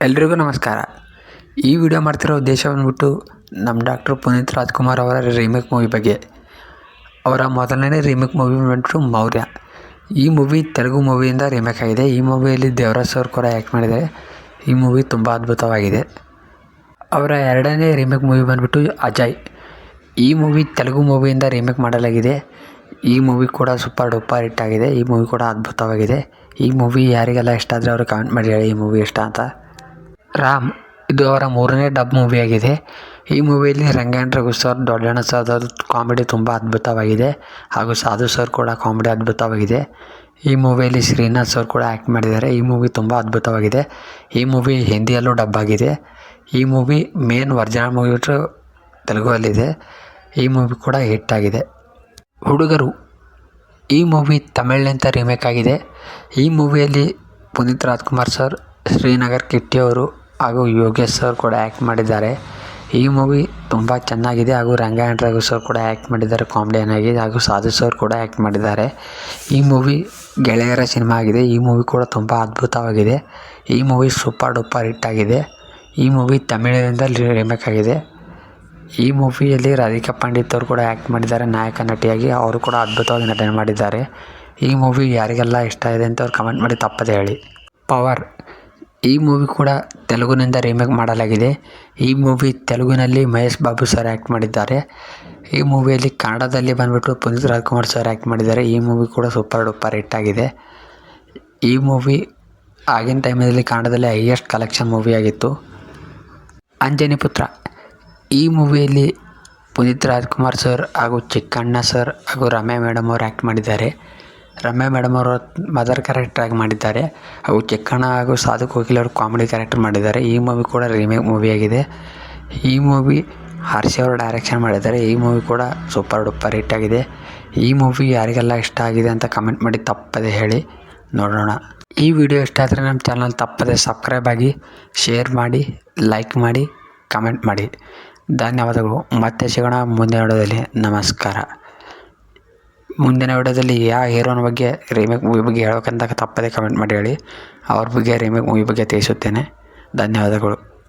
ಎಲ್ರಿಗೂ ನಮಸ್ಕಾರ. ಈ ವಿಡಿಯೋ ಮಾಡ್ತಿರೋ ಉದ್ದೇಶ ಬಂದ್ಬಿಟ್ಟು ನಮ್ಮ ಡಾಕ್ಟರ್ ಪುನೀತ್ ರಾಜ್ಕುಮಾರ್ ಅವರ ರೀಮೇಕ್ ಮೂವಿ ಬಗ್ಗೆ. ಅವರ ಮೊದಲನೇ ರೀಮೇಕ್ ಮೂವಿ ಬಂದ್ಬಿಟ್ಟು ಮೌರ್ಯ. ಈ ಮೂವಿ ತೆಲುಗು ಮೂವಿಯಿಂದ ರೀಮೇಕ್ ಆಗಿದೆ. ಈ ಮೂವಿಯಲ್ಲಿ ದೇವರಾಜ್ ಸರ್ ಕೂಡ ಆ್ಯಕ್ಟ್ ಮಾಡಿದ್ದಾರೆ. ಈ ಮೂವಿ ತುಂಬ ಅದ್ಭುತವಾಗಿದೆ. ಅವರ ಎರಡನೇ ರೀಮೇಕ್ ಮೂವಿ ಬಂದ್ಬಿಟ್ಟು ಅಜಯ್. ಈ ಮೂವಿ ತೆಲುಗು ಮೂವಿಯಿಂದ ರೀಮೇಕ್ ಮಾಡಲಾಗಿದೆ. ಈ ಮೂವಿ ಕೂಡ ಸೂಪರ್ ಡೂಪರ್ ಹಿಟ್ ಆಗಿದೆ. ಈ ಮೂವಿ ಕೂಡ ಅದ್ಭುತವಾಗಿದೆ. ಈ ಮೂವಿ ಯಾರಿಗೆಲ್ಲ ಇಷ್ಟ ಆದರೆ ಅವರು ಕಮೆಂಟ್ ಮಾಡಿ ಹೇಳಿ ಈ ಮೂವಿ ಇಷ್ಟ ಅಂತ. ರಾಮ್ ಇದು ಅವರ ಮೂರನೇ ಡಬ್ ಮೂವಿಯಾಗಿದೆ. ಈ ಮೂವಿಯಲ್ಲಿ ರಂಗಾಯಣ ರಘು ಸರ್, ದೊಡ್ಡಣ್ಣ ಸರ್ ಕಾಮಿಡಿ ತುಂಬ ಅದ್ಭುತವಾಗಿದೆ. ಹಾಗೂ ಸಾಧು ಸರ್ ಕೂಡ ಕಾಮಿಡಿ ಅದ್ಭುತವಾಗಿದೆ. ಈ ಮೂವಿಯಲ್ಲಿ ಶ್ರೀನಾಥ್ ಸರ್ ಕೂಡ ಆ್ಯಕ್ಟ್ ಮಾಡಿದ್ದಾರೆ. ಈ ಮೂವಿ ತುಂಬ ಅದ್ಭುತವಾಗಿದೆ. ಈ ಮೂವಿ ಹಿಂದಿಯಲ್ಲೂ ಡಬ್ ಆಗಿದೆ. ಈ ಮೂವಿ ಮೇನ್ ಒರಿಜಿನಲ್ ಮೂವಿ ಬಿಟ್ಟು ತೆಲುಗುವಲ್ಲಿದೆ. ಈ ಮೂವಿ ಕೂಡ ಹಿಟ್ ಆಗಿದೆ. ಹುಡುಗರು ಈ ಮೂವಿ ತಮಿಳಿನಿಂದ ರೀಮೇಕ್ ಆಗಿದೆ. ಈ ಮೂವಿಯಲ್ಲಿ ಪುನೀತ್ ರಾಜ್ಕುಮಾರ್ ಸರ್, ಶ್ರೀನಗರ್ ಕಿಟ್ಟಿ ಅವರು ಹಾಗೂ ಯೋಗೇಶ್ ಸರ್ ಕೂಡ ಆ್ಯಕ್ಟ್ ಮಾಡಿದ್ದಾರೆ. ಈ ಮೂವಿ ತುಂಬ ಚೆನ್ನಾಗಿದೆ. ಹಾಗೂ ರಂಗಾಯಣ ರಘು ಸರ್ ಕೂಡ ಆ್ಯಕ್ಟ್ ಮಾಡಿದ್ದಾರೆ ಕಾಮಿಡಿಯನ್ನಾಗಿ. ಹಾಗೂ ಸಾಧು ಸರ್ ಕೂಡ ಆ್ಯಕ್ಟ್ ಮಾಡಿದ್ದಾರೆ. ಈ ಮೂವಿ ಗೆಳೆಯರ ಸಿನಿಮಾ ಆಗಿದೆ. ಈ ಮೂವಿ ಕೂಡ ತುಂಬ ಅದ್ಭುತವಾಗಿದೆ. ಈ ಮೂವಿ ಸೂಪರ್ ಡೂಪರ್ ಹಿಟ್ ಆಗಿದೆ. ಈ ಮೂವಿ ತಮಿಳಿನಿಂದ ರೀಮೇಕ್ ಆಗಿದೆ. ಈ ಮೂವಿಯಲ್ಲಿ ರಾಧಿಕಾ ಪಂಡಿತ್ ಅವರು ಕೂಡ ಆ್ಯಕ್ಟ್ ಮಾಡಿದ್ದಾರೆ ನಾಯಕ ನಟಿಯಾಗಿ. ಅವರು ಕೂಡ ಅದ್ಭುತವಾಗಿ ನಟನೆ ಮಾಡಿದ್ದಾರೆ. ಈ ಮೂವಿ ಯಾರಿಗೆಲ್ಲ ಇಷ್ಟ ಇದೆ ಅಂತ ಅವ್ರು ಕಮೆಂಟ್ ಮಾಡಿ ತಪ್ಪದೆ ಹೇಳಿ. ಪವರ್ ಈ ಮೂವಿ ಕೂಡ ತೆಲುಗಿನಿಂದ ರೀಮೇಕ್ ಮಾಡಲಾಗಿದೆ. ಈ ಮೂವಿ ತೆಲುಗಿನಲ್ಲಿ ಮಹೇಶ್ ಬಾಬು ಸರ್ ಆ್ಯಕ್ಟ್ ಮಾಡಿದ್ದಾರೆ. ಈ ಮೂವಿಯಲ್ಲಿ ಕನ್ನಡದಲ್ಲಿ ಬಂದುಬಿಟ್ಟು ಪುನೀತ್ ರಾಜ್ಕುಮಾರ್ ಸರ್ ಆ್ಯಕ್ಟ್ ಮಾಡಿದ್ದಾರೆ. ಈ ಮೂವಿ ಕೂಡ ಸೂಪರ್ ಡೂಪರ್ ಹಿಟ್ ಆಗಿದೆ. ಈ ಮೂವಿ ಆಗಿನ ಟೈಮಲ್ಲಿ ಕನ್ನಡದಲ್ಲಿ ಹೈಯೆಸ್ಟ್ ಕಲೆಕ್ಷನ್ ಮೂವಿಯಾಗಿತ್ತು. ಅಂಜನಿ ಪುತ್ರ ಈ ಮೂವಿಯಲ್ಲಿ ಪುನೀತ್ ರಾಜ್ಕುಮಾರ್ ಸರ್ ಹಾಗೂ ಚಿಕ್ಕಣ್ಣ ಸರ್ ಹಾಗೂ ರಮ್ಯಾ ಮೇಡಮ್ ಅವರು ಆ್ಯಕ್ಟ್ ಮಾಡಿದ್ದಾರೆ. ರಮ್ಯಾ ಮೇಡಮ್ ಅವರು ಮದರ್ ಕ್ಯಾರೆಕ್ಟರ್ ಆಗಿ ಮಾಡಿದ್ದಾರೆ. ಹಾಗೂ ಚಿಕ್ಕಣ್ಣ ಹಾಗೂ ಸಾಧು ಕೋಕಿಲ್ ಅವರು ಕಾಮಿಡಿ ಕ್ಯಾರೆಕ್ಟರ್ ಮಾಡಿದ್ದಾರೆ. ಈ ಮೂವಿ ಕೂಡ ರೀಮೇಕ್ ಮೂವಿಯಾಗಿದೆ. ಈ ಮೂವಿ ಹರ್ಷ ಅವರು ಡೈರೆಕ್ಷನ್ ಮಾಡಿದ್ದಾರೆ. ಈ ಮೂವಿ ಕೂಡ ಸೂಪರ್ ಡೂಪರ್ ಹಿಟ್ ಆಗಿದೆ. ಈ ಮೂವಿ ಯಾರಿಗೆಲ್ಲ ಇಷ್ಟ ಆಗಿದೆ ಅಂತ ಕಮೆಂಟ್ ಮಾಡಿ ತಪ್ಪದೆ ಹೇಳಿ ನೋಡೋಣ. ಈ ವಿಡಿಯೋ ಇಷ್ಟ ಆದರೆ ನಮ್ಮ ಚಾನಲ್ ತಪ್ಪದೆ ಸಬ್ಸ್ಕ್ರೈಬ್ ಆಗಿ, ಶೇರ್ ಮಾಡಿ, ಲೈಕ್ ಮಾಡಿ, ಕಮೆಂಟ್ ಮಾಡಿ. ಧನ್ಯವಾದಗಳು. ಮತ್ತೆ ಸಿಗೋಣ ಮುಂದಿನ ವಿಡಿಯೋದಲ್ಲಿ. ನಮಸ್ಕಾರ. ಮುಂದಿನ ವಿಡಿಯೋದಲ್ಲಿ ಯಾವ ಹೀರೋನ ಬಗ್ಗೆ ರೀಮೇಕ್ ಮೂವಿ ಬಗ್ಗೆ ಹೇಳೋಕ್ಕಂತ ತಪ್ಪದೆ ಕಮೆಂಟ್ ಮಾಡಿ ಹೇಳಿ. ಅವ್ರ ಬಗ್ಗೆ ರೀಮೇಕ್ ಮೂವಿ ಬಗ್ಗೆ ತಿಳಿಸುತ್ತೇನೆ. ಧನ್ಯವಾದಗಳು.